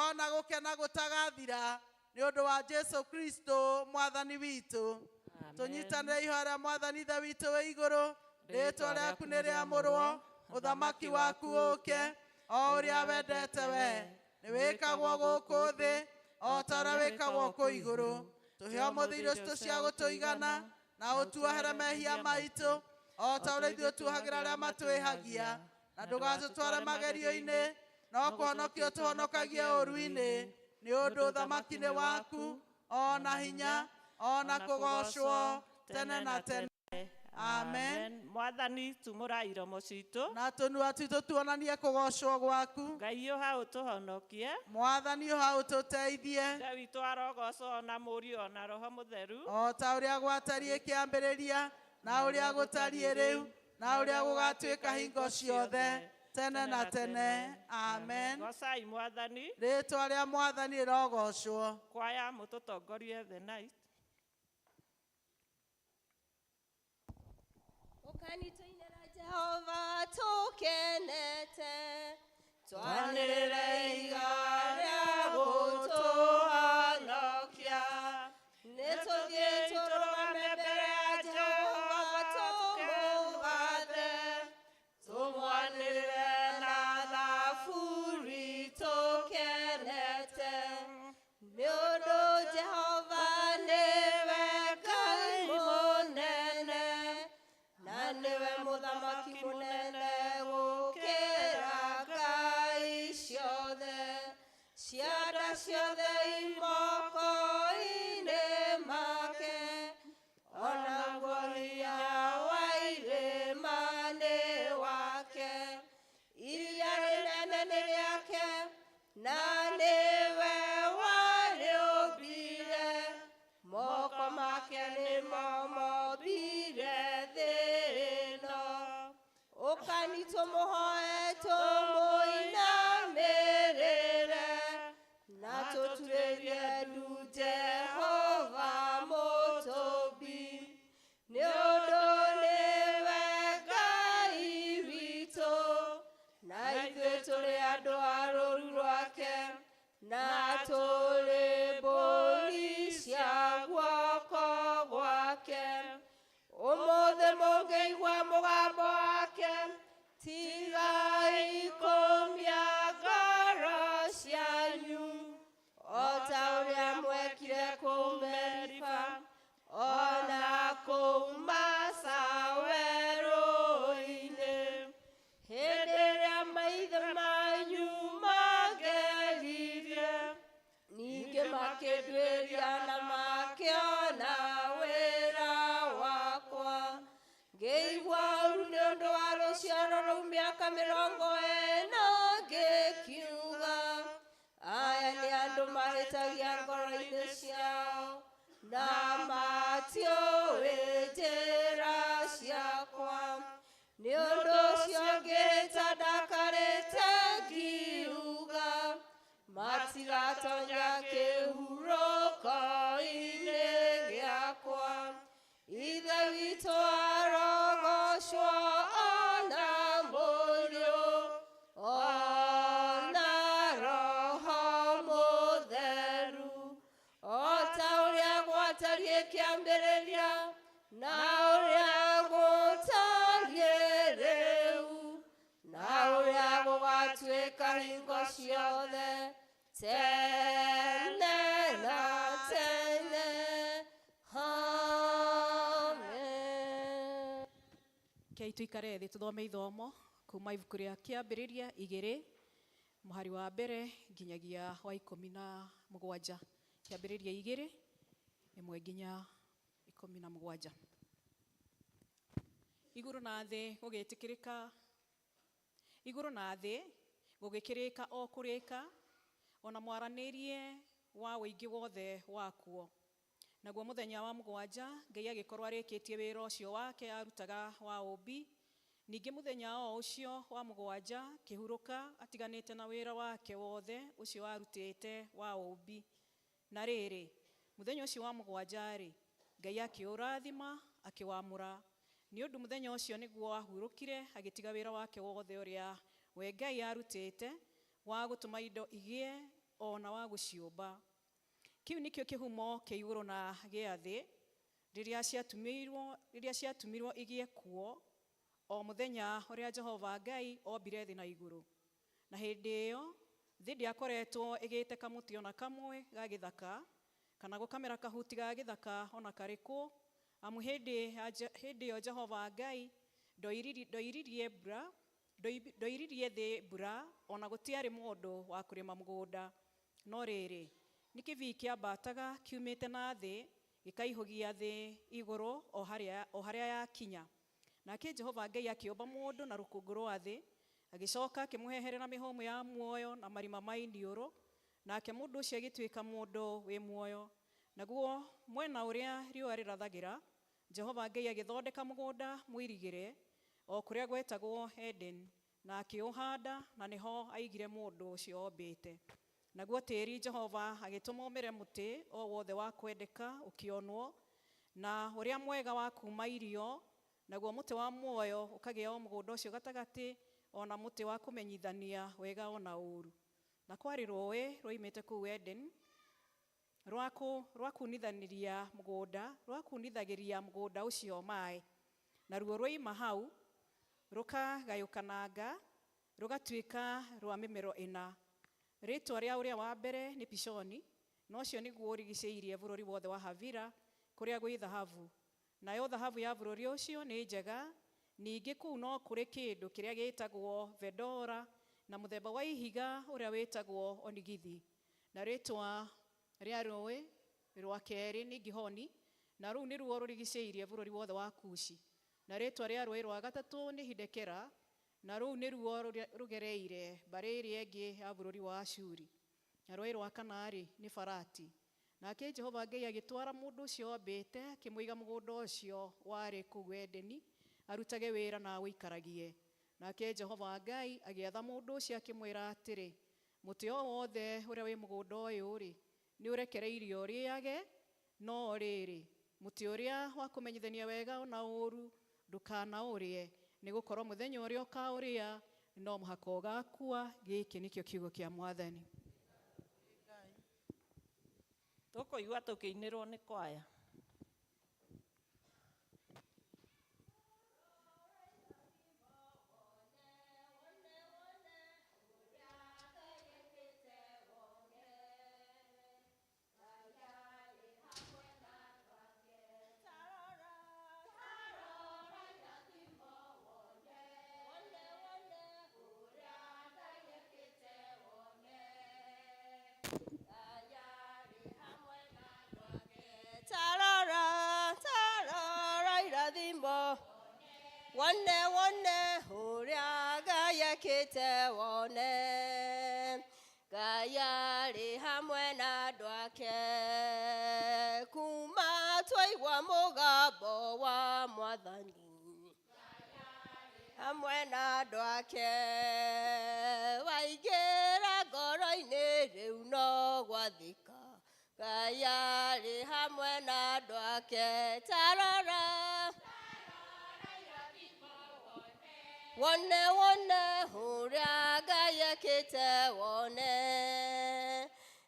ona gukena gutagathira ni undu wa Jesu Kristo mwathani witu. Tunyitanire ihora mwathani tha witu we iguru, ritwa riaku ni riamurwo, uthamaki waku uke, o uria wendete we ni wikagwo guku thi, o ta uria wikagwo ku iguru. Tuhe umuthiro citu cia gutuigana, na utuohere mehia maitu, o ta uria ithuĩ tuohagira aria matwihagia, na ndũgatũtware magerio-inĩ, no kũhonokia ũtũhonokagie ũũru-inĩ, nĩ ũndũ ũthamaki nĩ waku, ona hinya, ona kũgocwo tene na tene. Amen. Mwathani tumũra iromo citũ, na tũnua twitũ tuonanie kũgocwo gwaku. Ngai ũha ũtũhonokie, Mwathani ũha ũtũteithie, Ithe witũ arogocwo na Mũriũ ona Roho Mũtheru, o ta ũrĩa gwatariĩ kĩambĩrĩria, na ũrĩa gũtariĩ rĩu, na ũrĩa gũgatuĩka hingo ciothe tene na tene. Amen. Gocai Mwathani. Rĩtwa rĩa Mwathani rĩrogocwo. Kwaya mũtũtongorie the night. Ũkanitũinĩra Jehova tũkenete, twanĩrĩre iga rĩa gũtũhonokia, nĩtũthiĩ tũrũgame mbere ya Jehova tũmũgathe, tũmwanĩrĩre na thaburi tũkenete, nĩ ũndũ Jehova nĩwe Ngai mũnene, na nĩwe mũthamaki mũnene gũkĩra ngai ciothe, cianda ciothe imoko-inĩ make, ona guoya wa irĩma nĩ wake, iria rĩnene nĩ rĩake, na nĩwe warĩũmbire, moko make nĩmo mombire thĩ ĩno. Ũkani tũmũhoe tũmũinamĩrĩre, na tũturĩrie ndu Jehova mũtũmbi, nĩ ũndũ nĩwe Ngai witũ, na ithuĩ tũrĩ andũ a rũũru rwake, na tũrĩ mbũri cia guoko gwake. Ũmũthĩ mũngĩigua mũgambo wake, tigai kũmia ngoro cianyu, o ta ũrĩa mwekire kũu Meriba, ona kũu Masa werũ-inĩ, hĩndĩ ĩrĩa maithe manyu mangeririe, ningĩ makĩnduĩria na makĩona wĩra wakwa. Ngĩigua ũũru nĩ ũndũ wa rũciaro rũu mĩaka 40 ngĩkiuga, aya nĩ andũ mahĩtagia ngoro-inĩ ciao, na matiũĩ njĩra ciakwa. Nĩ ũndũ ũcio ngĩĩta ndakarĩte ngiuga, matigatonya kĩhurũko-inĩ gĩakwa. Ithe witũ arogocwo, ona Mũriũ, ona Roho Mũtheru, o ta ũrĩa gwatariĩ kĩambĩrĩria, na ũrĩa gũtariĩ rĩu, na ũrĩa gũgatuĩka hingo ciothe tene na tene. Amen. Kei tuikare thĩ tũthome ithomo kuma ibuku rĩa Kĩambĩrĩria 2 mũhari wa mbere nginyagia wa 17. Kĩambĩrĩria 2 1 nginya 17. Igũrũ na thĩ gũgĩtĩkĩrĩka, igũrũ na thĩ gũgĩkĩrĩka o kũrĩka, ona mwaranĩrie wa ũingĩ wothe wakuo. Naguo mũthenya wa 7 Ngai agĩkorwo arĩkĩtie wĩra ũcio wake arutaga wa ũmbi. Ningĩ mũthenya o ũcio wa 7 kĩhurũka atiganĩte na wĩra wake wothe ũcio arutĩte wa ũmbi. Na rĩrĩ, mũthenya ũcio wa 7 Ngai akĩũrathima akĩwamũra. Nĩ ũndũ mũthenya ũcio nĩguo ahurũkire agĩtiga wĩra wake wothe ũrĩa we Ngai arutĩte wa gũtũma indo igĩe ona wa gũciũmba. Kĩu nĩkĩo kĩhumo kĩa igũrũ na gĩa thĩ rĩrĩa ciatumirwo igĩe kuo o mũthenya ũrĩa Jehova Ngai ombire thĩ na igũrũ. Na hĩndĩ ĩyo thĩ ndiakoretwo ĩgĩte kamũtĩ ona kamwe ga gĩthaka kana gũkamera kahuti ga gĩthaka ona karĩkũ, amu hĩndĩ ĩyo Jehova Ngai ndoiririe thĩ mbura, ona gũtiarĩ mũndũ wa kũrĩma mũgũnda. No rĩrĩ, nĩ kĩbii kĩambataga kiumĩte na thĩ gĩkaihũgia thĩ igũrũ o harĩa yakinya. Nake Jehova Ngai akĩũmba mũndũ na rũkũngũ rwa thĩ, agĩcoka akĩmũheherera mĩhũmũ ya muoyo na marima ma iniũrũ, nake mũndũ ũcio agĩtuĩka mũndũ wĩ muoyo. Naguo mwena ũrĩa riũa rĩrathagĩra, Jehova Ngai agĩthondeka mũgũnda mũirigĩre o kũrĩa gwetagwo Eden, na akĩũhanda, na nĩho aigire mũndũ ũcio ombĩte. Naguo tĩri Jehova agĩtũma ũmere mũtĩ o wothe wa kwendeka ũkĩonwo, na ũrĩa mwega wa kuuma irio, naguo mũtĩ wa muoyo ũkagĩa o mũgũnda ũcio gatagatĩ, ona mũtĩ wa kũmenyithania wega ona ũũru. Na kwarĩ rũĩ rwoimĩte kũu Eden rwa kunithagĩria mũgũnda ũcio maĩ, naruo rwoima hau rũkagayũkananga rũgatuĩka rwa mĩmero ĩna. Rĩtwa rĩa ũrĩa wa mbere nĩ Pishoni, na ũcio nĩguo ũrigicĩirie bũrũri wothe wa Havila kũrĩa gwĩ thahabu. Nayo thahabu ya bũrũri ũcio nĩ njega. Ningĩ kũu no kũrĩ kĩndũ kĩrĩa gĩtagwo Vedora, na mũthemba wa ihiga ũrĩa wĩtagwo onigithi. Na rĩtwa rĩa rũĩ rwa kerĩ nĩ Gihoni, na rũu nĩruo rũrigicĩirie bũrũri wothe wa Kushi. Na rĩtwa rĩa rũĩ rwa gatatũ nĩ Hidekela, na rũu nĩruo rũgereire mbarĩ ĩrĩa ĩngĩ ya bũrũri wa Ashuri. Na rũĩ rwa kana-rĩ nĩ Farati. Nake Jehova Ngai agĩtwara mũndũ ũcio ombĩte, akĩmũiga mũgũnda ũcio warĩ kũu Edeni, arutage wĩra na awĩikaragie. Nake Jehova Ngai agĩatha mũndũ ũcio akĩmwĩra atĩrĩ, mũtĩ o wothe ũrĩa wĩ mũgũnda ũyũ-rĩ, nĩ ũrekereirio ũrĩage, no rĩrĩ, mũtĩ ũrĩa wa kũmenyithania wega ona ũũru ndũkanaũrĩe, nĩ gũkorwo mũthenya ũrĩa ũkaũrĩa no mũhaka ũgakua. Gĩkĩ nĩkĩo kiugo kĩa Mwathani. Tũkũigua tũkĩinĩrwo nĩ kwaya. Wone wone huria Ngai ekĩte wone, Ngai arĩ hamwe na andũ ake, kuma twaigua mũgambo wa Mwathani, hamwe na andũ ake, waingĩra ngoro-inĩ rĩu no gwathĩka, Ngai arĩ hamwe na andũ ake. Tarora wone wone huria Ngai ekĩte wone,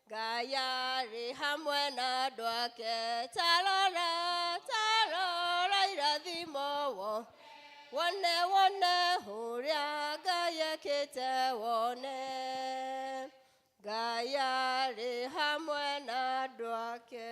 Ngai arĩ hamwe na andũ ake. Tarora tarora irathimo wone wone huria Ngai ekĩte wone, Ngai arĩ hamwe na andũ ake.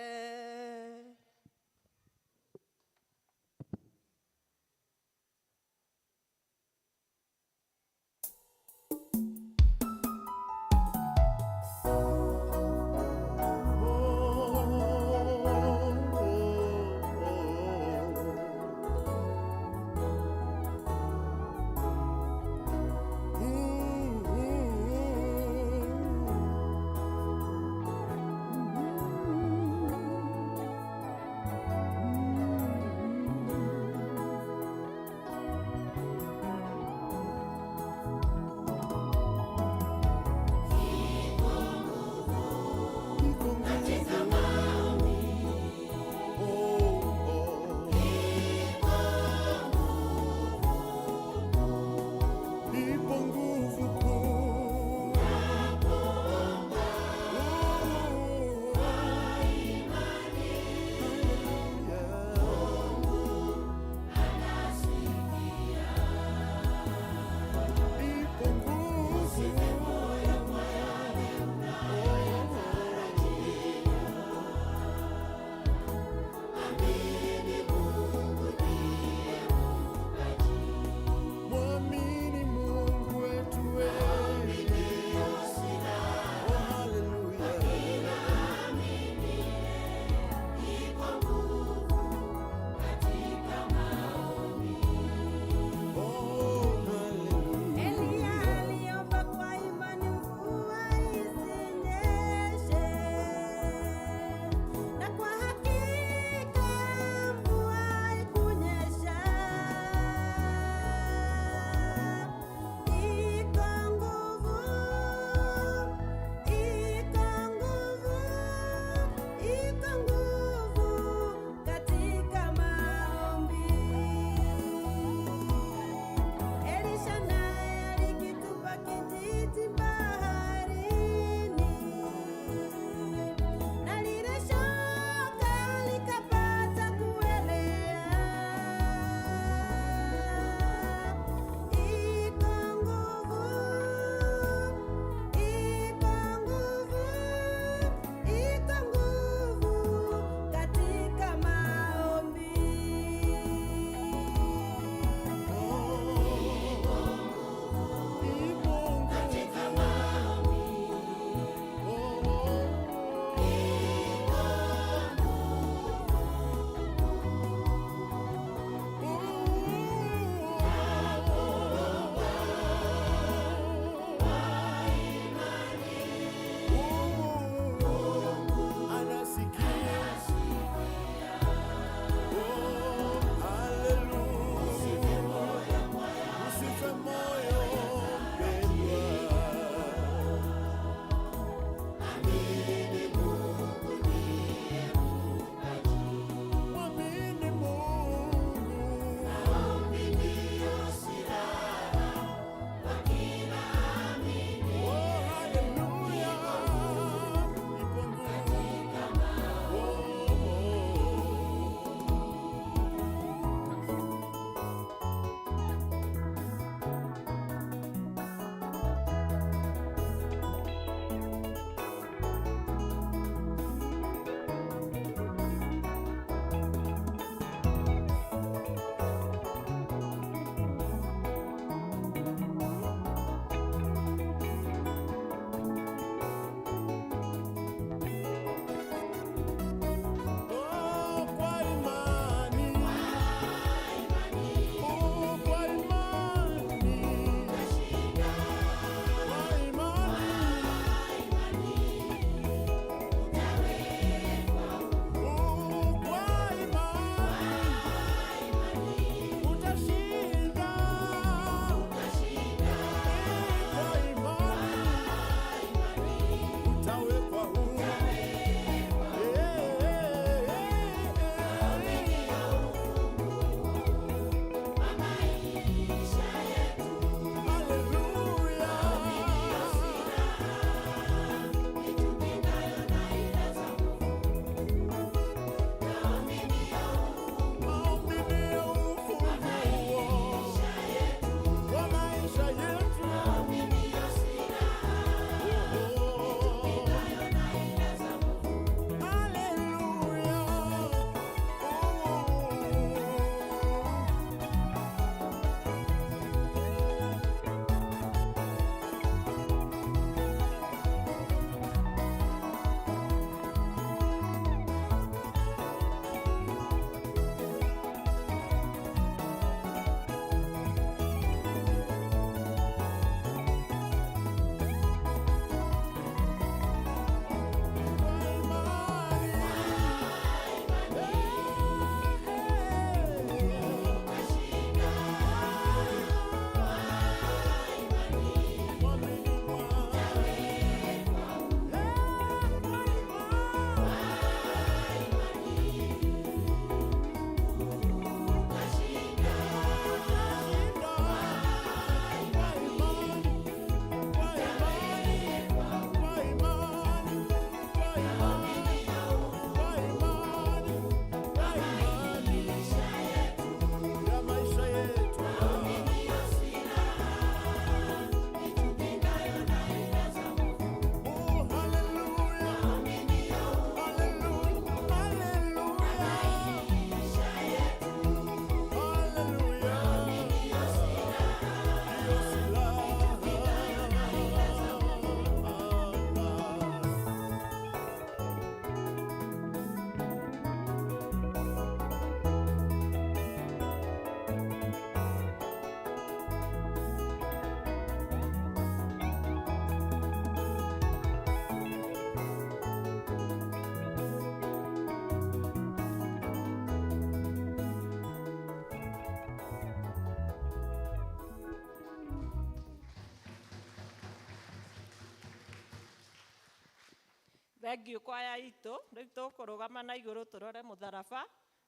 Thengio kwaya itũ, rĩu tũkũrũgama na igũrũ tũrore mũtharaba,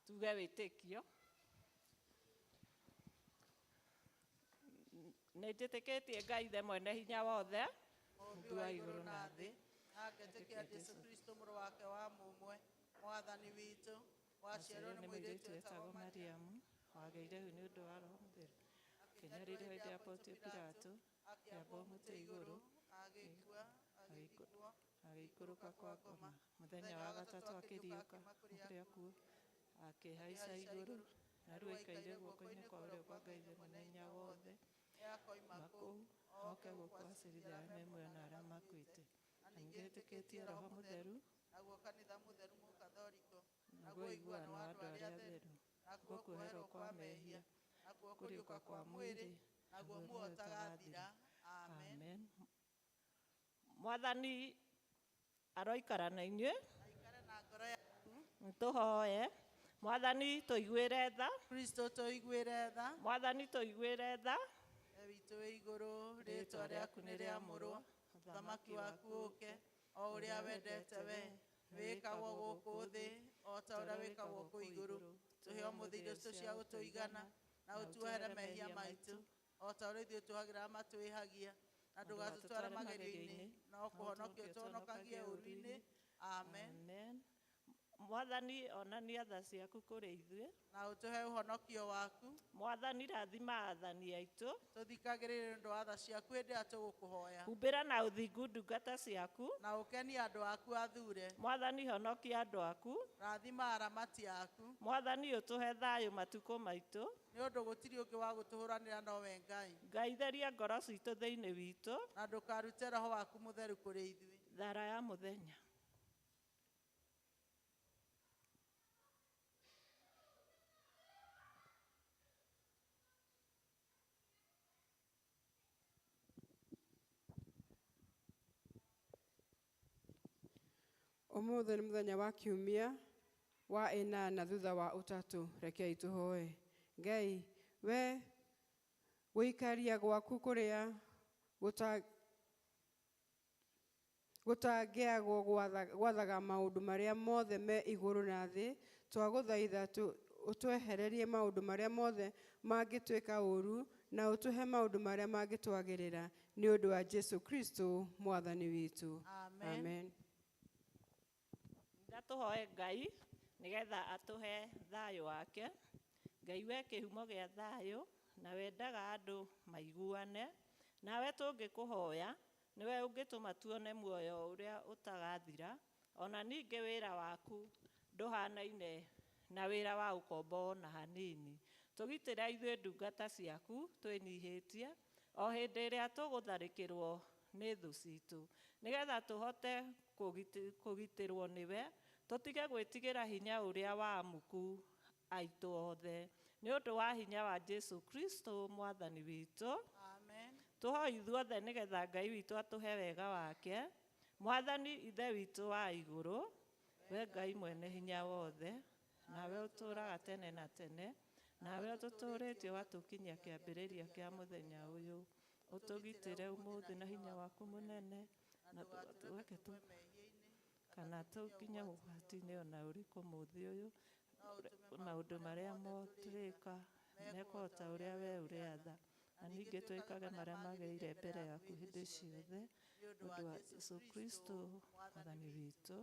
tuge wĩtĩkio. Nĩ njĩtĩkĩtie Ngai ithe mwene hinya wothe, Mũmbi wa igũrũ na thĩ, na ngetĩkia Jesũ Kristo mũrũ wake wa mũmwe, mwathani witũ, waciarwo nĩ mũirĩtu wĩtagwo Mariamu, wagĩire hu nĩ ũndũ wa Roho Mũtheru, akĩnyarĩrwo hĩndĩ ya Pontio Pilato, akĩambwo mũtĩ igũrũ, agĩkua, agĩthikwo, agĩikũrũka kwa ngoma, mũthenya wa gatatũ akĩriũka kũrĩ akuũ, akĩhaica igũrũ, na rĩu aikaire guoko-inĩ kwa ũrĩo kwa Ngai ithe mwene hinya wothe, akoima kũu, oke gũkũgacĩrithia arĩa me muoyo na arĩa makuĩte. Na ningĩ njĩtĩkĩtie Roho Mũtheru, naguo kanitha mũtheru mũkathoriko, naguo ũiguano wa andũ arĩa atheru, naguo kuoherwo kwa mehia, naguo kũriũka kwa mwĩrĩ, naguo muoyo ũtagathira. Amen. Mwathani aroikara na inyuĩ, Aikare na ngoro yaku. nĩtũhoe. Mwathani tũiguĩre tha, Kristo tũiguĩre tha. Mwathani tũiguĩre tha. Ithe witũ wĩ igũrũ, rĩĩtwa rĩaku nĩ rĩamũrwo, ũthamaki waku ũũke, o ũrĩa wendete we, wĩkagwo gũkũ thĩ, o ta ũrĩa wĩkagwo kũu igũrũ. Tũhe ũmũthĩ irio citũ cia gũtũigana, na ũtuohere mehia maitũ, o ta ũrĩa ithuĩ twagĩraga matwĩhagia, na ndũgatũtware magerio-inĩ, no kũhonokia ũtũhonokagie ũũru-inĩ. Amen. Amen. Mwathani onania tha ciaku kũrĩ ithuĩ. Na ũtũhe ũhonokio waku. Mwathani rathima athani aitũ. Tũthikagĩrĩrie ũndũ wa tha ciaku hĩndĩ ĩrĩa tũgũkũhoya. Humbĩra na ũthingu ndungata ciaku. Na ũkenie andũ aku athure. Mwathani honokia andũ aku. Rathima aramati aku. Mwathani ũtũhe thayũ matukũ maitũ. Nĩ ũndũ gũtirĩ ũngĩ wa gũtũhũranĩra nowe Ngai. Ngai theria ngoro citũ thĩinĩ witũ. Na ndũkarute Roho waku mũtheru kũrĩ ithuĩ. Thara ya mũthenya. Ũmũthĩ nĩ mũthenya wa kiumia wa ĩnana thutha wa ũtatũ, rekei tũhoe. Ngai, we gũikaria gwaku kũrĩa gũtangĩagwo gwathaga maũndũ marĩa mothe me igũrũ na thĩ, twagũthaitha ũtwehererie maũndũ marĩa mothe mangĩtuĩka ũũru, na ũtũhe maũndũ marĩa mangĩtwagĩrĩra, nĩ ũndũ wa Jesũ Kristo mwathani witũ. Amen. Amen. Tũhoe Ngai nĩgetha atũhe thayũ wake. Ngai we kĩhumo gĩa thayũ, na wendaga andũ maiguane. Nawe tũngĩkũhoya, nĩwe ũngĩtũma tuone muoyo ũrĩa ũtagathira. Ona ningĩ wĩra waku ndũhanaine na wĩra wa ũkombo na hanini. Tũgitĩra ithuĩ ndungata ciaku twĩnyihĩtie, o hĩndĩ ĩrĩa tũgũtharĩkĩrwo nĩ thũ citũ, nĩgetha tũhote kũgitĩrwo nĩwe, tũtige gwĩtigĩra hinya ũrĩa wa amuku aitũ othe, nĩ ũndũ wa hinya wa Jesũ Kristo mwathani witũ. Amen. Tũhoe ithuothe nĩgetha Ngai witũ atũhe wega wake. Mwathani ithe witũ wa igũrũ, we Ngai mwene hinya wothe, nawe ũtũũraga tene na tene, nawe ũtũtũrĩtie watũkinyia kĩambĩrĩria kĩa mũthenya ũyũ. Ũtũgitĩre ũmũthĩ na hinya waku mũnene, na tũgatuĩke kana tũkinye ũgwati-inĩ ona ũrĩkũ mũthĩ ũyũ, maũndũ marĩa tũrĩka mekwo ta ũrĩa we ũrĩatha, na ningĩ twĩkage marĩa magĩrĩire mbere yaku hĩndĩ ciothe, ũndũ wa Jesũ Kristo mwathani witũ.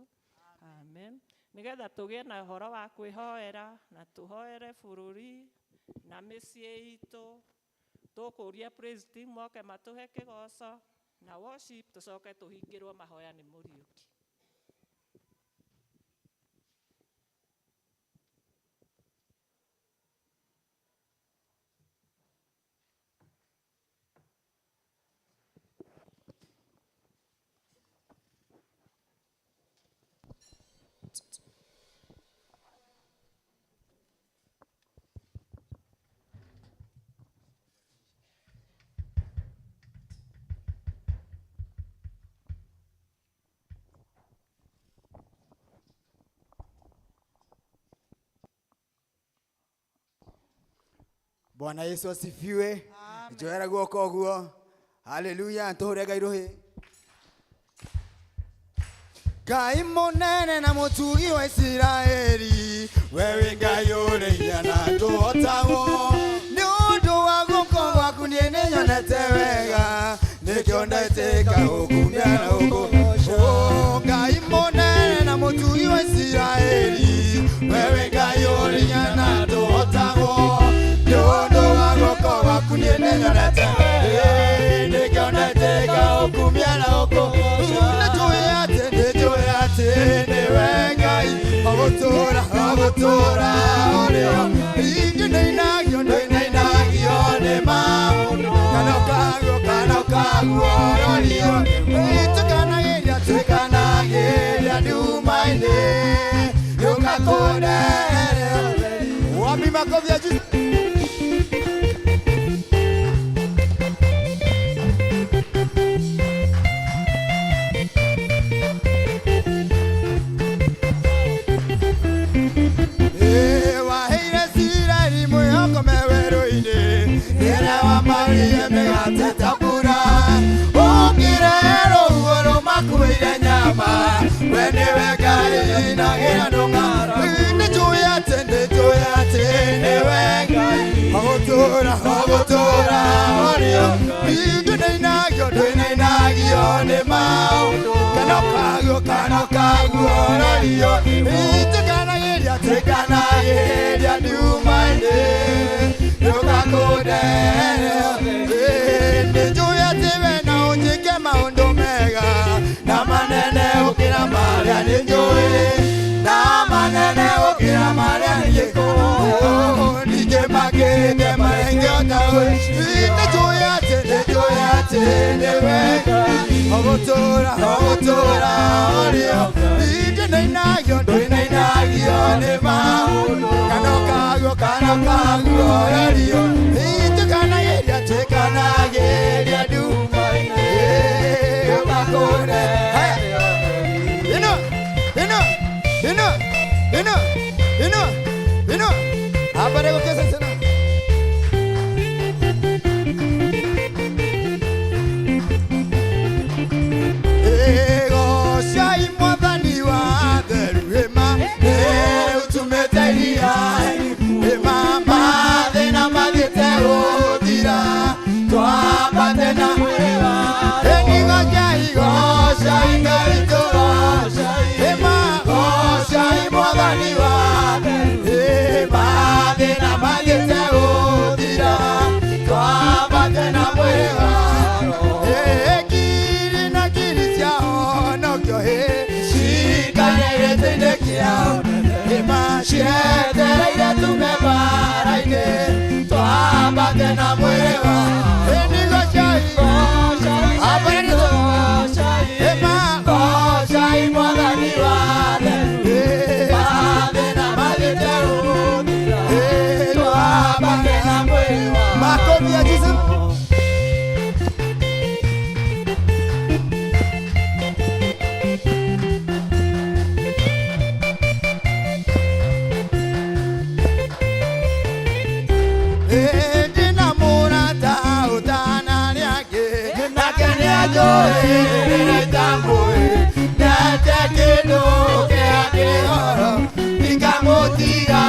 Amen. Nĩgetha tũgĩe na ũhoro wa kwĩhoera, na tũhoere bũrũri na mĩciĩ itũ, tũkũria praise team moke matũhe kĩgoco, na worship tũcoke tũhingĩrwo mahoya nĩ Mũriũki. Bwana Yesu asifiwe. Amen. Njoera guoko guo. Haleluya. Ntuhure Ngai ruhi. Ngai munene na mutugi wa Isiraeli, wewe Ngai ũrĩithia na ndũhotagwo, nĩ ũndũ wa guoko gwaku niĩ nĩnyonete wega, nĩkĩo ndaitĩka gũkumia na gũkũgoca. Ngai munene na mutugi wa Isiraeli, wewe Ngai ũrĩithia na ndũhotagwo, nĩ ũndũ wa guoko gwaku niĩ nĩnyonete wega, nĩkĩo ndaitĩka gũkumia na gũkũgoca. Ogotora, ogotora, oreo. Inyo neinagio, ne maundu. Kanokago, oreo. Tukanageria, dumaine. Yokakode. Wapi makofi ya Yesu. Ogotora, oreo. Inyo neinagio, ne maundu. Kanokago, oreo. Tukanageria, dumaine. Yokakode. Nĩnjũĩ we na ũnjĩke maũndũ mega, na manene gũkĩra marĩa nĩnjũĩ, na manene gũkĩra marĩa njĩkũĩ, ningĩ makĩrĩte marĩa ingĩhota gwĩciria. Nĩnjũĩ atĩ nĩ wega, ogotora, oreo. Ningĩ nĩinagio, nĩ maũndũ. Kanokago, oreo. Tukanageria, dumaine. Yokakode. Ino. Apare ko kesa sana. Ego shai mwadhani wa dheruema, utumetairia. Mama thina mathite guthira, twambate na mwewa. Enigo shai ngarito, shai mwadhani wa dheruema, thina mathite guthira, twambate na mwewa. Kiri na kiri ciao nokio cikanĩrĩte-inĩ kĩao, cietereire tume mbara-inĩ, twambate na mwewa. Enigo shai shai mwathani wa dheruema, thina mathite guthira, twambate na mwewa. Makofi ya Yesu. Ndina murata utananiake, nake nĩanjũĩ nĩtambũĩ, nete kĩndũ kĩa kĩgoro, ikamũtiga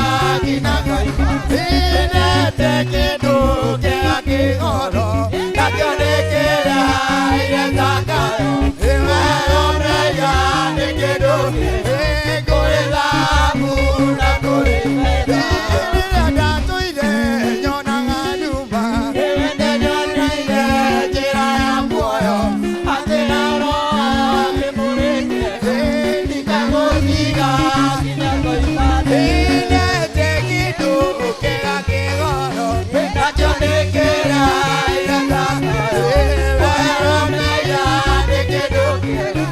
nginya ngoima. Nete kĩndũ kĩa kĩgoro, nakĩo nĩ kĩraire thakayo. We ũmenya nĩ kĩndũ kũrĩ thahabu na kũrĩ betha. Rĩrĩa ndatũire nyonaga nduma, nĩnyonire njĩra ya muoyo, atĩ na roho akĩmũrĩkĩte, ndikamũtiga nginya ngoima. Nete kĩndũ kĩa kĩgoro, nakĩo nĩ kĩraire thakayo. We ũmenya nĩ kĩndũ kĩega,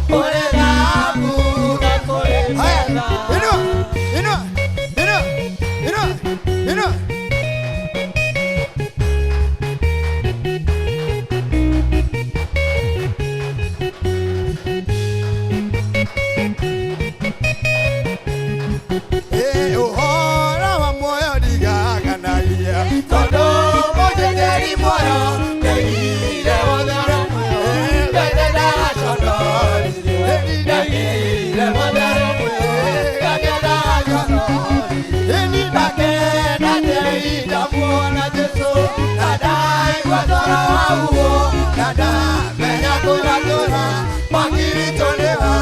kũrĩ thahabu na ugo nada menya kuratura magiritolewa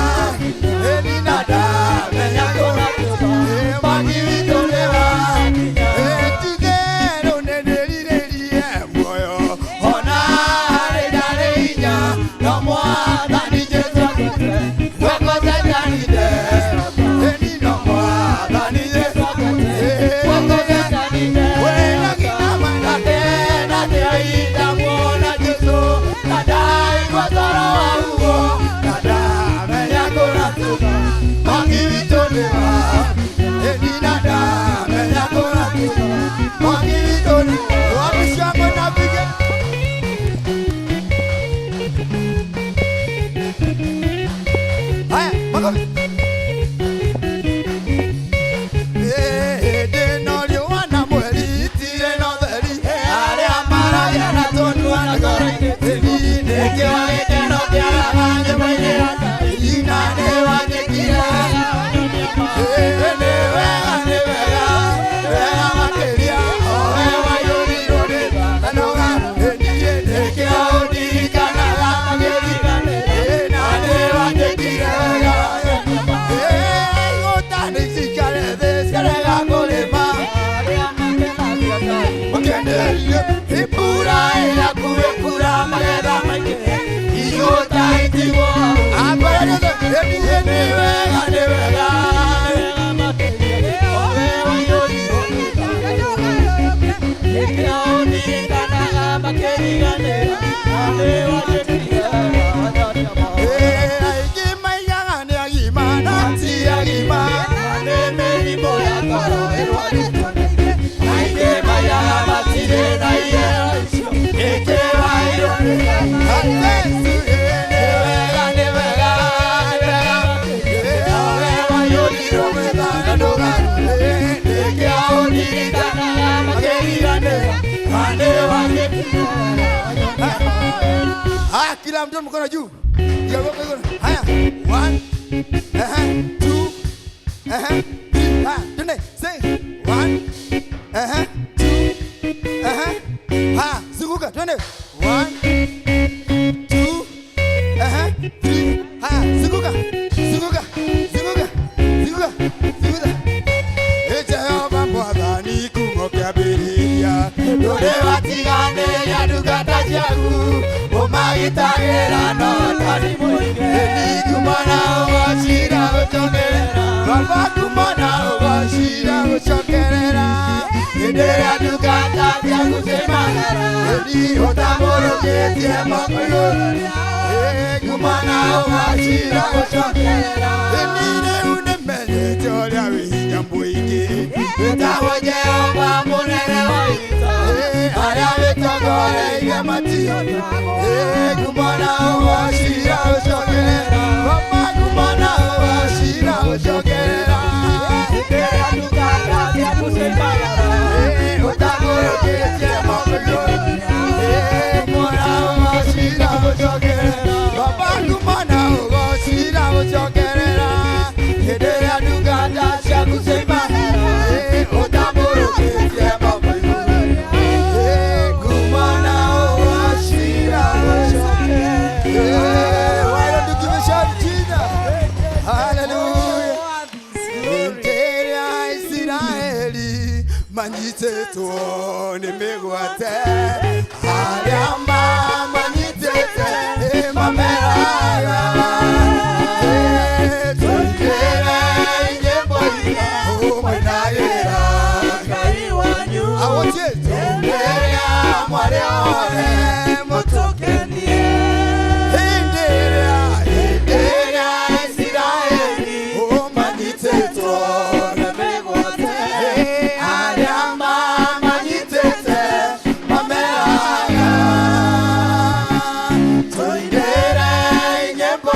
eni nada menya kuratura magiritolewa etigero nenerirerie moyo ona aredareinya no mwathani Jesu wakozajanide eni no mwathani Jesu wakozajanide wena kinama nade aida mwona Jesu nadai kwazara wa ugo nada menya kuratuka magiritolewa eni nada menya kuratuka magiritolewa wabishangwe na vige haya makofi haya kila mtu mkono juu haya 1 2 3 twende say 1 2 haya zunguka twende 1 2 3 haya zunguka Jehova mwathani kumokambĩrĩria ndũrĩ watigane yandungata ciaku ũmagitagĩra no tani mũingĩ kumana ũgocira gũcokerera baba kumana ũgocira gũcokerera hĩndĩ ĩrĩa ndungata ciaku ciaumagara ĩni ũtambũrũkĩtie moko igũrũ kumana ũgocira gũcokerera ĩni rĩu nĩmenyete ũrĩa wĩ hinya mũingĩ wĩtagwo Jehova mũnene wa ita arĩa wĩtongoreirie mationi kumana ũgocira gũcokerera baba kumana ũgocira gũcokerera hĩndĩ ĩrĩa ndungata ciaku ciaumagara ũtambũrũkĩtie moko igũrũ kumana ũgocira gũcokerera baba kumana ũgocira gũcokerera hĩndĩ ĩrĩa ndungata ciaku ciaumagara ũtambũrũkĩtie moko igũrũ kumana ũgocira gũcokerera. Why don't you give a shout to Jesus? Hallelujah. Hĩndĩ ĩrĩa Isiraeli manyitĩtwo nĩ mĩgwate arĩa mamanyitĩte mameraga tũingĩre nyĩmbo iria ũmainagĩra Ngai wanyu tũngĩrĩa mwarĩ othe mũtũkenie hĩndĩ ĩrĩa Isiraeli manyitĩtwo nĩ mĩgwate arĩa mamanyitĩte mameraga tũingĩre nyĩmbo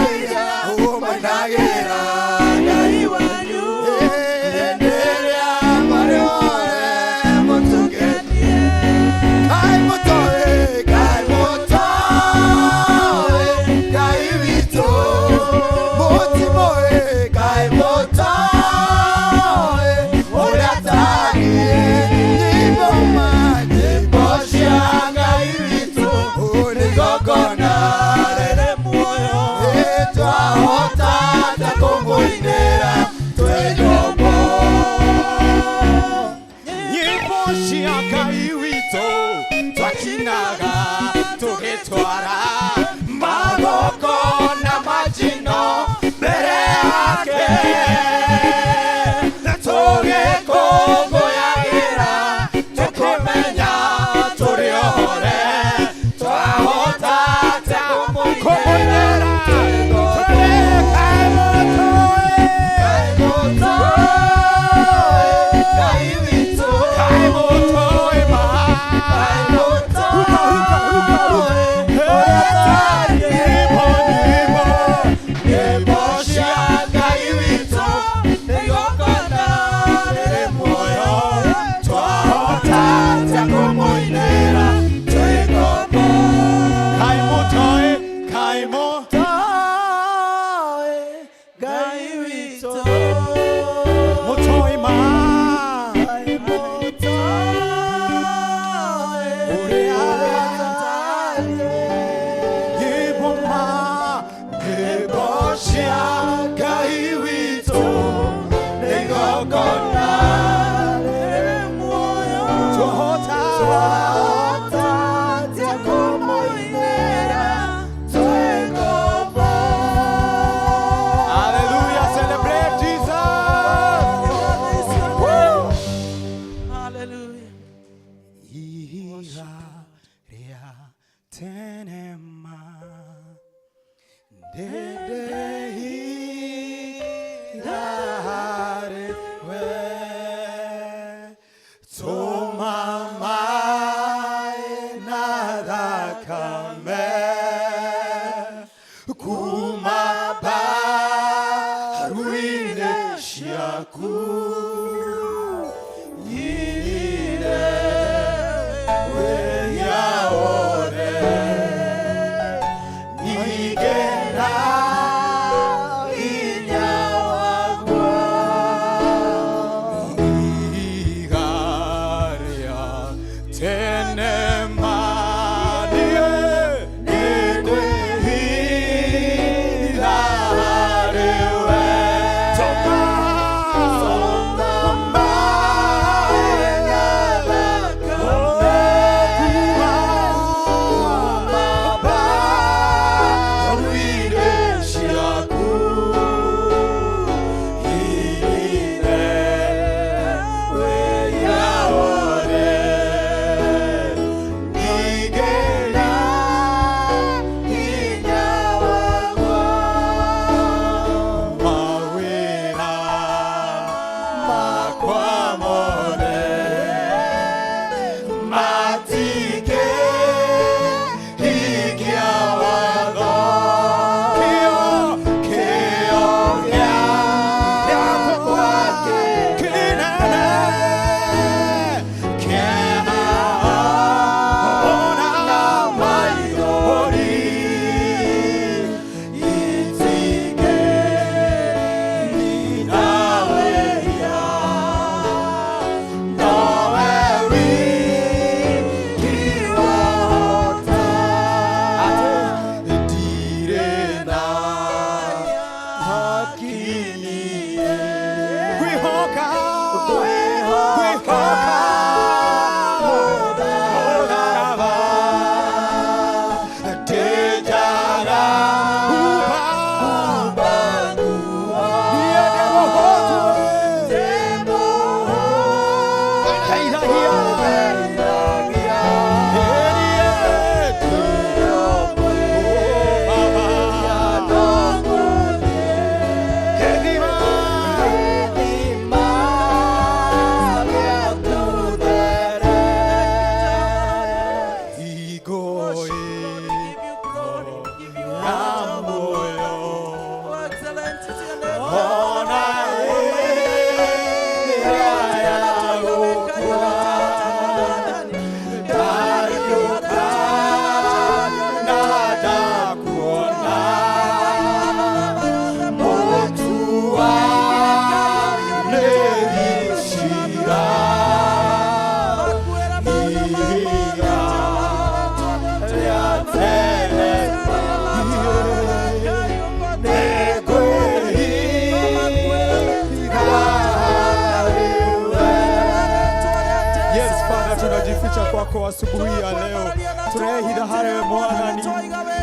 kwako asubuhi ya leo. Turehida hare mwadhani,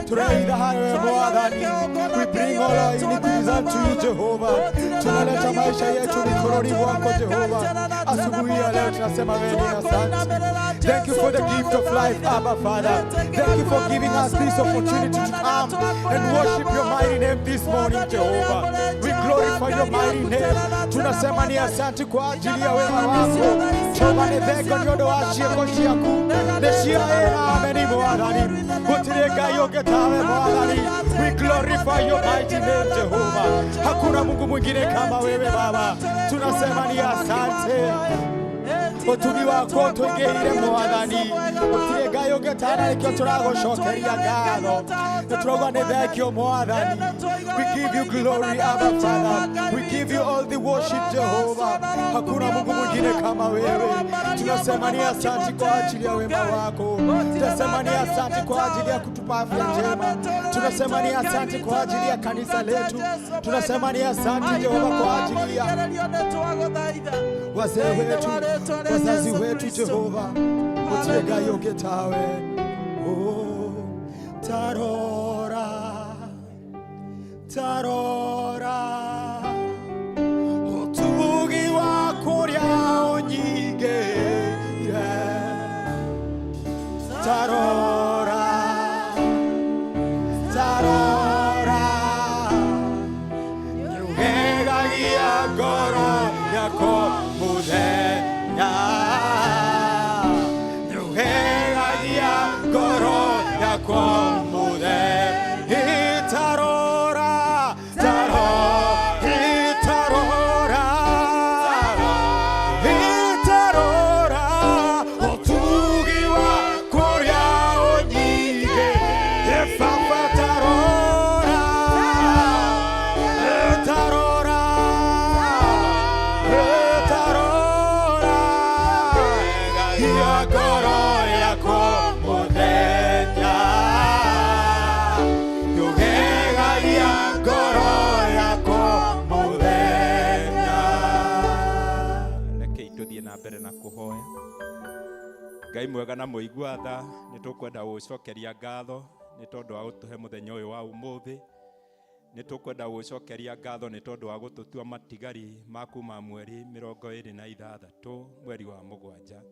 turehida hare mwadhani. We bring all our iniquities unto you, Jehovah. tunaleta maisha yetu mikononi mwako Jehova. Asubuhi ya leo tunasema wewe ni asante. Thank you for the gift of life, Abba Father. Thank you for giving us this opportunity to come and worship your mighty name this morning, Jehovah. We glorify your mighty name. Tunasema ni asante kwa ajili ya wema wako. Jehova nethego nyodo wa cieko ciaku. Neshia era ameni mwathani. Gutirega yoge tawe mwathani. We glorify your mighty name, Jehovah. Hakuna Mungu mwingine kama wewe Baba. Tunasema ni asante. Utumi wako tugeire mwathani. Utirega yoge tana nikyo turagocokeria ngatho. Turoga ni thekio mwathani. We give you glory, Abba Father. We give you all the worship, Jehovah. Hakuna Mungu mwingine kama wewe. Tunasema ni asante kwa ajili ya wema wako. Tunasema ni asante kwa ajili ya kutupa afya njema. Tunasema ni asante kwa ajili ya kanisa letu. Tunasema ni asante Jehova kwa ajili ya wazee wetu, wazazi wetu Jehova. Utirega yoge tawe. Oh, tarora. Tarora Otugi wa koria onyige Tarora Tarora Yuhega gia goro yako mudenya Yuhega gia goro yako mudenya Ngai mwega na muigua tha ni tukwenda gucokeria ngatho ni tondu wa gutuhe muthenya uyu wa umuthi ni tukwenda gucokeria ngatho ni tondu wa gututua matigari maku ma mweri 26 mweri wa mugwanja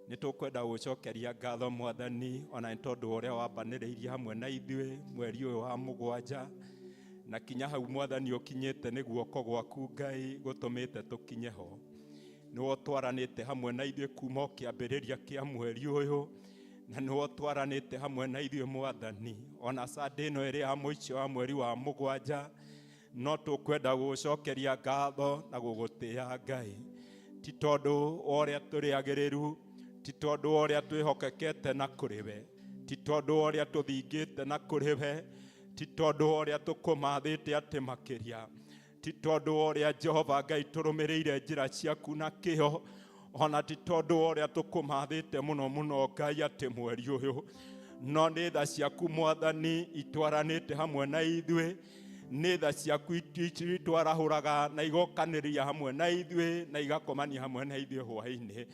ni tukwenda gucokeria ngatho mwathani ona ni tondu uria wambaniriirie hamwe na ithuĩ mweri uyu wa mugwanja na kinya hau mwathani ukinyite ni guoko gwaku Ngai gutumite tukinye ho niwo twaranite hamwe na ithuĩ kuma kĩambĩrĩria kĩa mweri ũyũ na niwo twaranite hamwe na ithuĩ mwathani ona Sunday ĩno ĩrĩ ya mũico wa mweri wa mugwanja no tukwenda gucokeria ngatho na gũgũtĩĩa Ngai ti tondu ũrĩa tũrĩagĩrĩru ti tondu ũrĩa twĩhokekete na kũrĩwe ti tondu ũrĩa tũthingĩte na kũrĩwe ti tondu ũrĩa tũkũmathĩte atĩ makĩria ti tondu ũrĩa Jehova Ngai tũrũmĩrĩire njĩra ciaku na kĩo ona ti tondu ũrĩa tũkũmathĩte mũno mũno Ngai atĩ mweri ũyũ no nĩ tha ciaku mwathani itwaranĩte hamwe na ithuĩ nĩ tha ciaku itwarahũraga na igokanĩria hamwe na ithuĩ na igakomania hamwe na ithuĩ hwaĩ-inĩ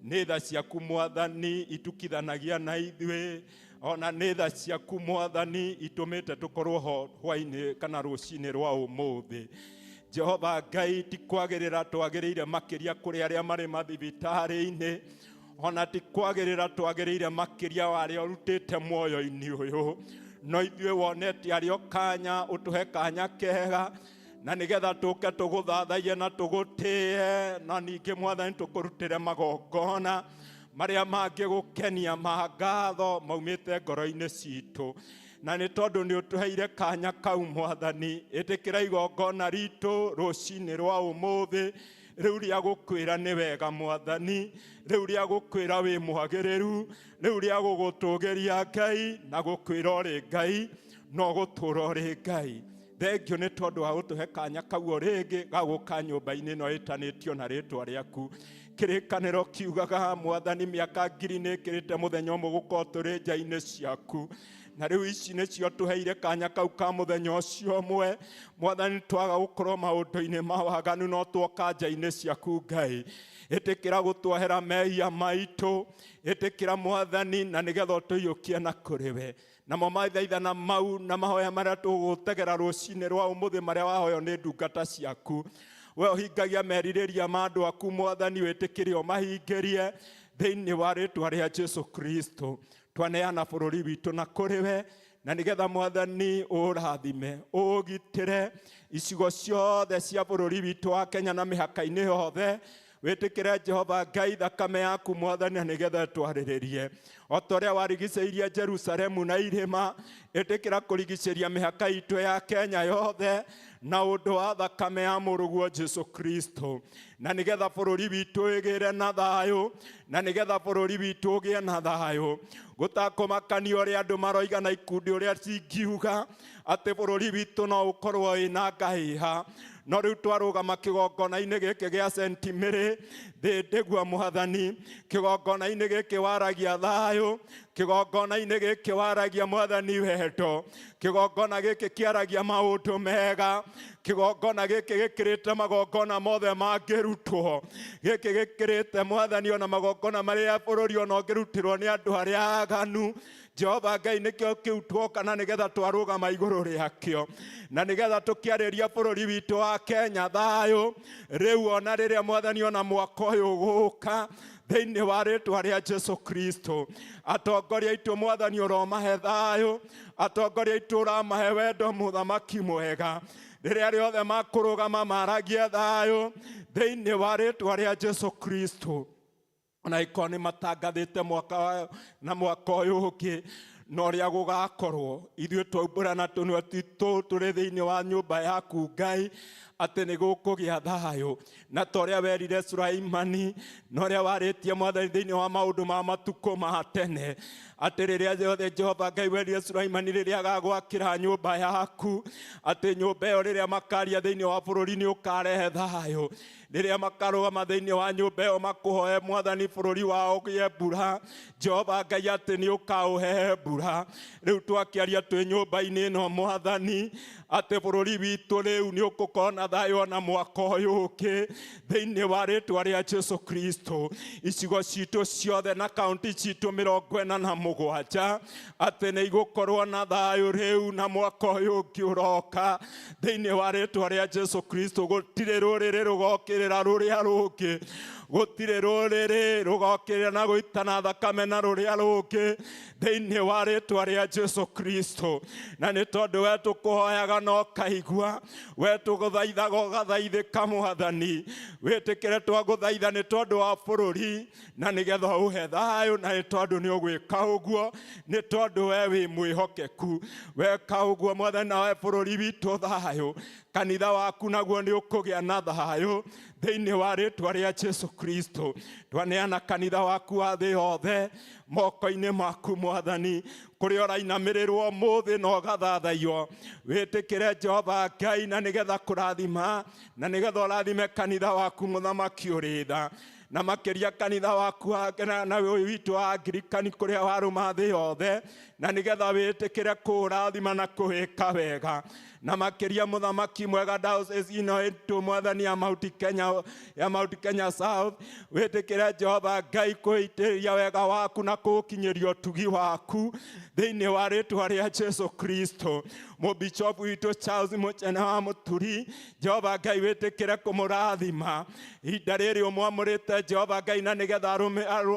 nĩ tha ciaku mwathani itukithanagia na ithuĩ ona nĩ tha ciaku mwathani itũmĩte tũkorwo ho hwaĩ-inĩ kana rũcinĩ rwa ũmũthĩ Jehova Ngai ti kwagĩrĩra twagĩrĩire makĩria kũrĩ arĩa marĩ mathibitarĩ-inĩ ona ti kwagĩrĩra twagĩrĩire makĩria wa arĩa ũrutĩte muoyo-inĩ ũyũ no ithuĩ wonete arĩ kanya ũtũhe kanya kega na nĩgetha tũke tũgũthathaiye na tũgũtĩe na ningĩ mwathani tũkũrutĩre magongona marĩa mangĩgũkenia ma ngatho maumĩte ngoro-inĩ citũ na nĩ tondũ nĩ ũtũheire kanya kau mwathani ĩtĩkĩra igongona ritũ rũcinĩ rwa ũmũthĩ rĩu rĩa gũkwĩra nĩ wega mwathani rĩu rĩa gũkwĩra wĩ mwagĩrĩru rĩu rĩa gũgũtũgĩria Ngai na gũkwĩra ũrĩ Ngai no gũtũra ũrĩ Ngai thengio nĩ tondũ wa gũtũhe kanya kau rĩngĩ ga gũka nyũmba-inĩ ĩno ĩtanĩtio na rĩtwa rĩaku kĩrĩkanĩro kiugaga mwathani mĩaka 1000 nĩ ĩkĩrĩte mũthenya ũmwe gũkorwo tũrĩ nja-inĩ ciaku na rĩu ici nĩcio tũheire kanya kau ka mũthenya ũcio ũmwe mwathani twaga gũkorwo maũndũ-inĩ ma waganu no twoka nja-inĩ ciaku Ngai ĩtĩkĩra gũtwehera mehia maitũ ĩtĩkĩra mwathani na nĩgetha ũtũiyũkie na kũrĩ we namo maithaithana mau na mahoya marĩa tũgũtegera rũcinĩ rwa ũmũthĩ marĩa wahoyo nĩ ndungata ciaku. We ũhingagia merirĩria ma andũ aku Mwathani, wĩtĩkĩrie ũmahingĩrie thĩinĩ wa rĩĩtwa rĩa Jesu Kristo. Twaneana bũrũri witũ na kũrĩ we, na nĩgetha Mwathani ũrathime ũgitĩre icigo ciothe cia bũrũri witũ wa Kenya na mĩhaka-inĩ yothe. Wĩtĩkĩre Jehova Ngai thakame yaku Mwathani, na nĩgetha twarĩrĩrie o ta ũrĩa warigicĩirie Jerusalemu na irĩma, ĩtĩkĩra kũrigicĩria mĩhaka itũ ya Kenya yothe na ũndũ wa thakame ya mũrũguo Jesu Kristo, na nĩgetha bũrũri witũ ĩgĩre na thayũ, na nĩgetha bũrũri witũ ũgĩe na thayũ. Gũtakũmakania ũrĩa andũ maroiga na ikundi ũrĩa cingiuga atĩ bũrũri witũ no ũkorwo wĩna ngahĩha, no rĩu twarũgama kĩgongona-inĩ gĩkĩ gĩa St. Mary ndĩgua Mwathani, kĩgongona-inĩ gĩkĩ waragia thayũ, kĩgongona-inĩ gĩkĩ waragia Mwathani wendo, kĩgongona gĩkĩ kĩaragia maũndũ mega, kĩgongona gĩkĩ gĩkĩrĩte magongona mothe mangĩrutwo, gĩkĩ gĩkĩrĩte Mwathani ona magongona marĩa bũrũri ona ũngĩrutĩrwo nĩ andũ arĩa aganu. Jehova Ngai nĩkĩo kĩu tuoka na nĩgetha twarũgama igũrũ rĩakĩo, na nĩgetha tũkĩarĩria bũrũri witũ wa Kenya thayũ rĩu ona rĩrĩa Mwathani ona mwaka ũyũ ũgũka thĩinĩ wa rĩĩtwa rĩa Jesu Kristo. Atongoria aitũ Mwathani ũromahe thayũ, atongoria aitũ ũramahe wendo mũthamaki mwega, rĩrĩa rĩothe makũrũgama maragie thayũ thĩinĩ wa rĩĩtwa rĩa Jesu Kristo. Na iko nĩ matangathĩte mwaka na mwaka ũyũ ũngĩ na ũrĩa gũgakorwo. Ithuĩ twaumbũra na tũnua twitũ tũrĩ thĩinĩ wa nyũmba yaku Ngai atĩ nĩ gũkũgĩa thayũ, na ta ũrĩa werire Sulaimani na ũrĩa warĩtie Mwathani thĩinĩ wa maũndũ ma matukũ ma tene, atĩ rĩrĩa yothe Jehova Ngai werire Sulaimani rĩrĩa agagwakĩra nyũmba yaku, atĩ nyũmba ĩyo rĩrĩa makaria thĩinĩ wa bũrũri nĩ ũkarehe thayũ. Rĩrĩa makarũgama thĩinĩ wa nyũmba ĩyo makũhoe Mwathani bũrũri wao ũgĩe mbura, Jehova Ngai atĩ nĩ ũkaũhe mbura. Rĩu twakĩaria twĩ nyũmba-inĩ ĩno Mwathani atĩ bũrũri witũ rĩu nĩ ũgũkorwo na thayũ na mwaka ũyũ ũngĩ thĩinĩ wa rĩĩtwa rĩa Jesu Kristo. Icigo citũ ciothe na kaunti citũ 47 atĩ nĩ igũkorwo na thayũ rĩu na mwaka ũyũ ũngĩ ũroka thĩinĩ wa rĩĩtwa rĩa Jesu Kristo. Gũtirĩ rũrĩrĩ rũgokĩrĩra rũrĩa rũngĩ, gũtirĩ rũrĩrĩ rũgokĩrĩra na gũitana thakame na rũrĩa rũngĩ thĩinĩ wa rĩĩtwa rĩa Jesu Kristo. Na nĩ tondũ we tũkũhoyaga na ũkaigua, we tũgũthaithaga ũgathaithĩka Mwathani, wĩtĩkĩre twagũthaitha nĩ tondũ wa bũrũri na nĩgetha ũhe thayũ, na nĩ tondũ nĩ ũgwĩka ũguo, nĩ tondũ we wĩ mwĩhokeku. Weka ũguo Mwathani na we bũrũri witũ thayũ, kanitha waku naguo nĩ ũkũgĩa na thayũ thĩinĩ wa rĩĩtwa rĩa Jesu Kristo. Twaneana kanitha waku wa thĩ yothe moko-inĩ maku Mwathani, kũrĩa ũrainamĩrĩrwo ũmũthĩ na ũgathathaiyo. Wĩtĩkĩre Jehova Ngai na nĩgetha kũrathima, na nĩgetha ũrathime kanitha waku mũthamaki ũrĩ tha, na makĩria kanitha waku na witũ wa Angirikani kũrĩa warũma thĩ yothe, na nĩgetha wĩtĩkĩre kũrathima na kũwĩka wega. Na makĩria mũthamaki mwega diocese ĩno itũ Mwathani ya Mount Kenya South, wĩtĩkĩre Jehova Ngai kũitĩrĩria wega waku na kũkinyĩria ũtugi waku thĩinĩ wa rĩĩtwa rĩa Jesu Kristo. Mũbishopu witũ Charles Mũchene wa Mũturi, Jehova Ngai wĩtĩkĩre kũmũrathima ihinda rĩrĩ ũmwamũrĩte Jehova Ngai, na nĩgetha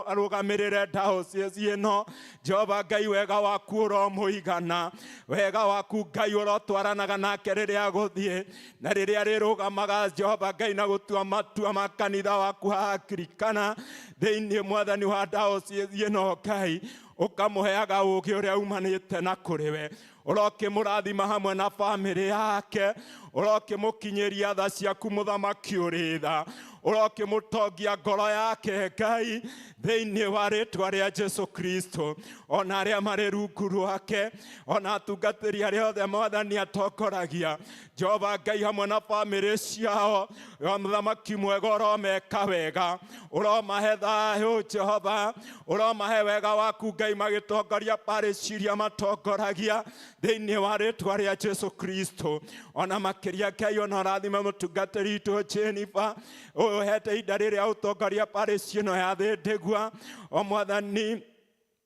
arũgamĩrĩre diocese ĩno. Jehova Ngai wega waku ũromũigana, wega waku Ngai ũrotwaranaga nake rĩrĩa agũthiĩ na rĩrĩa rĩrũgamaga Jehova Ngai na gũtua matua ma kanitha waku ha Angirikana thĩinĩ Mwathani wa diocese ĩno Ngai, ũkamũheaga ũũgĩ ũrĩa umanĩte na kũrĩ we. Ũrokĩmũrathima hamwe na bamĩrĩ yake, ũrokĩmũkinyĩria tha ciaku mũthamaki ũrĩ tha, ũrokĩmũtongia ngoro yake Ngai thĩinĩ wa rĩĩtwa rĩa Jesu Kristo. Ona arĩa marĩ rungu rwake, ona atungatĩri arĩa othe Mwathani atongoragia, Jehova Ngai hamwe na bamĩrĩ ciao, mũthamaki mwega ũromeka wega, ũromahe thayũ Jehova, ũromahe wega waku Ngai magĩtongoria parish iria matongoragia thĩinĩ wa rĩĩtwa rĩa Jesu Kristo. Ona makĩria Ngai ona ũrathime mũtungatĩri witũ Jennifer, ũhete ihinda rĩrĩa ũtongoria parish ĩno ya Thĩndĩgua, o Mwathani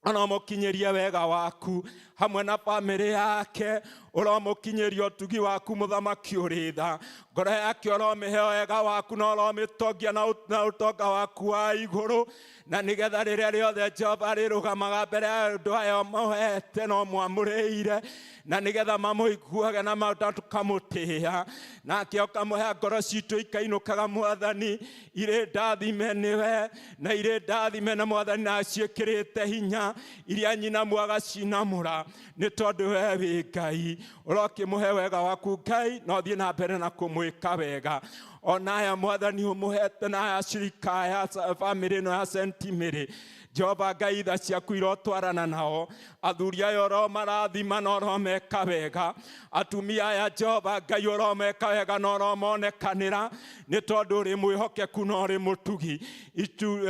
ona mũkinyĩrie wega waku hamwe na bamĩrĩ yake, ũromũkinyĩria ũtugi waku mũthamaki ũrĩ tha. Ngoro yake ũromĩhe wega waku na ũromĩtongia na ũtonga waku wa igũrũ, na nĩgetha rĩrĩa rĩothe Jehova rĩrũgamaga mbere ya andũ aya ũmũhete na ũmwamũrĩire, na nĩgetha mamũiguage na tukamũtĩĩa, nake ũkamũhe ngoro citũ ikainũkaga Mwathani irĩ ndathime nĩwe, na irĩ ndathime na Mwathani na ciĩkĩrĩte hinya, iria nyina mwagacinamũra, nĩ tondũ we wĩ Ngai. Ũrokĩmũhe wega waku Ngai, na ũthiĩ na mbere na kũmwĩka wega. Ona aya Mwathani ũmũhete na aya cirika aya bamĩrĩ ĩno ya St. Mary, Jehova Ngai tha ciaku irotwarana nao, athuri aya ũromarathima na ũromeka wega, atumia aya Jehova Ngai ũromeka wega na ũromonekanĩra, nĩ tondũ ũrĩ mwĩhokeku na ũrĩ mũtugi.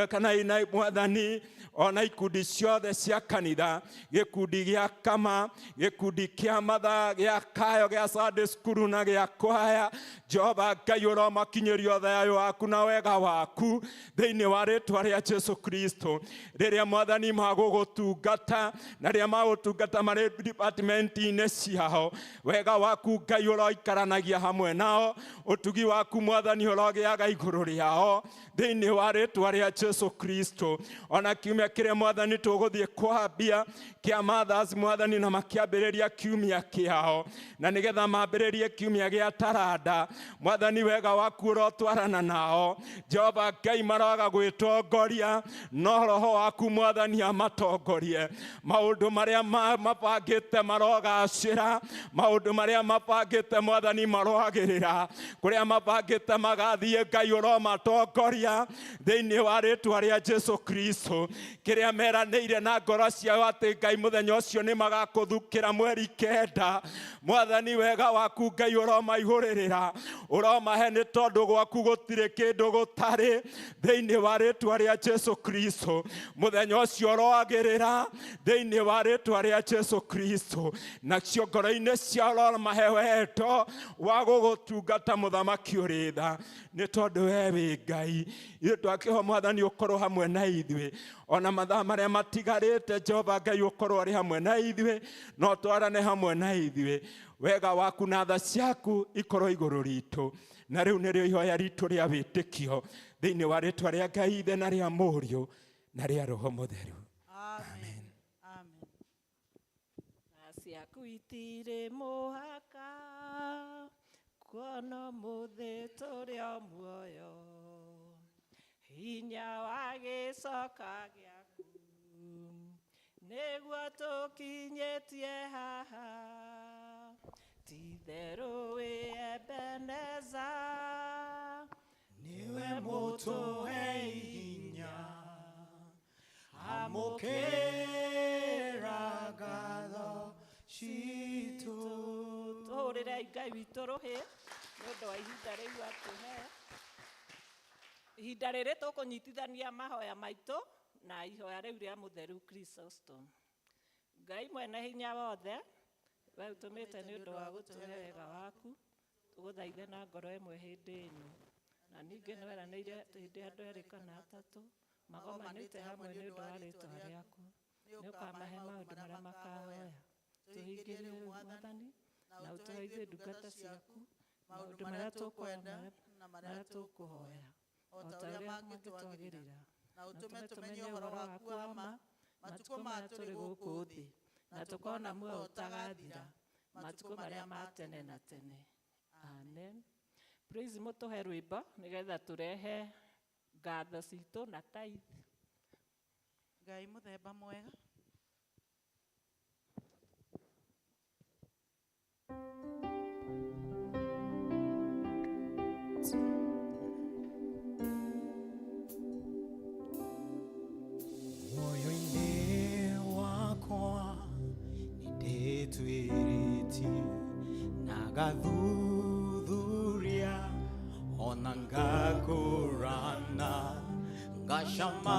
Kana ina Mwathani, ona ikundi ciothe cia kanitha, gĩkundi gĩa kama, gĩkundi kĩa matha, gĩa kayo, gĩa Sunday school na gĩa kwaya, Jehova Ngai ũromakinyĩria thayũ waku na wega waku thĩinĩ wa rĩĩtwa rĩa Jesũ Kristo. Rĩrĩa Mwathani magũgũtungata na rĩrĩa magũtungata marĩ department-inĩ ciao, wega waku Ngai ũroikaranagia hamwe nao, ũtugi waku Mwathani ũrogĩaga igũrũ rĩao thĩinĩ wa rĩĩtwa rĩa Jesũ Kristo. Ona kiumia kĩrĩa Mwathani tũgũthiĩ kwambia kĩa Mothers Mwathani, na makĩambĩrĩria kiumia kĩao, na nĩgetha mambĩrĩrie kiumia gĩa taranda, Mwathani wega waku ũrotwarana nao, Jehova Ngai maroaga gwĩtongoria, no Roho waku Mwathani amatongorie. Maũndũ marĩa mabangĩte marogacĩra, maũndũ marĩa mabangĩte Mwathani maroagĩrĩra, kũrĩa mabangĩte magathiĩ Ngai ũromatongoria thĩinĩ wa rĩĩtwa rĩa Jesũ Kristo. Kĩrĩa meranĩire na ngoro ciao atĩ Ngai mũthenya ũcio nĩ magakũthukĩra mweri 9, Mwathani wega waku Ngai ũromaihũrĩrĩra, ũromahe nĩ tondũ gwaku gũtirĩ kĩndũ gũtarĩ thĩinĩ wa rĩĩtwa rĩa Jesũ Kristo. Mũthenya ũcio ũroagĩrĩra thĩinĩ wa rĩĩtwa rĩa Jesũ Kristo, nacio ngoro-inĩ ciao ũromahe wendo wa gũgũtungata mũthamaki ũrĩ tha, nĩ tondũ we wĩ Ngai. Ithuĩ twakĩhoya Mwathani ũkorwo hamwe na ithuĩ, ona mathaa marĩa matigarĩte Jehova Ngai ũkorwo arĩ hamwe na ithuĩ, no twarane hamwe na ithuĩ. Wega waku na tha ciaku ikorwo igũrũ ritũ, na rĩu nĩrĩo ihoya ritũ rĩa wĩtĩkio thĩinĩ wa rĩĩtwa rĩa Ngai Ithe na rĩa Mũriũ na rĩa Roho Mũtheru. Amen. Amen. Ciaku itirĩ mũhaka, kuona mũthĩ tũrĩ o muoyo, hinya wa gĩcoka gĩaku nĩguo tũkinyĩtie haha, ti therũ wĩ Ebeneza, niwe mũtũhe hinya, amũkĩra ngatho citũ. Tũhũrĩre Ngai witũ rũhĩ nĩ ũndũ wa ihinda rĩu atũhe. Ihinda rĩrĩ tũkũnyitithania mahoya maitũ na ihoya rĩu rĩa mũtheru Chrysostom. Ngai mwene hinya wothe, we ũtũmĩte nĩ ũndũ wa gũtũhe wega waku, tũgũthaithe na ngoro ĩmwe hĩndĩ ĩno, na ningĩ nĩ weranĩire hĩndĩ andũ erĩ kana atatũ magomanĩte hamwe nĩ ũndũ wa rĩĩtwa rĩaku, nĩ ũkamahe maũndũ marĩa makahoya. Tũhingĩrie rĩu Mwathani na ũtũheithie ndungata ciaku maũndũ marĩa tũkwenda na marĩa tũkũhoya, o ta ũrĩa mangĩtwagĩrĩra, na ũtũme tũmenye ũhoro waku wa ma matukũ maya tũrĩ gũkũ thĩ, na tũkona muoyo ũtagathira matukũ marĩa ma tene na tene. Amen. Praise mũtũhe rwĩmbo nĩgetha tũrehe ngatho citũ na tithe. Ngai mũthemba mwega. Moyo-inĩ wakwa nĩndĩtuĩrĩtie na gathuthuria, ona ngakũrana ngacama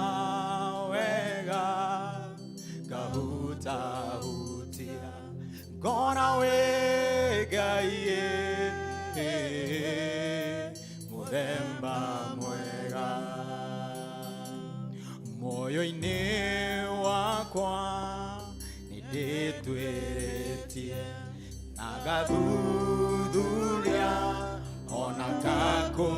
wega ngahutahutia, ngona wĩ Ngai mũthemba mwega. Moyo-inĩ wakwa nĩndĩtuĩrĩtie ngathuthuria ona takå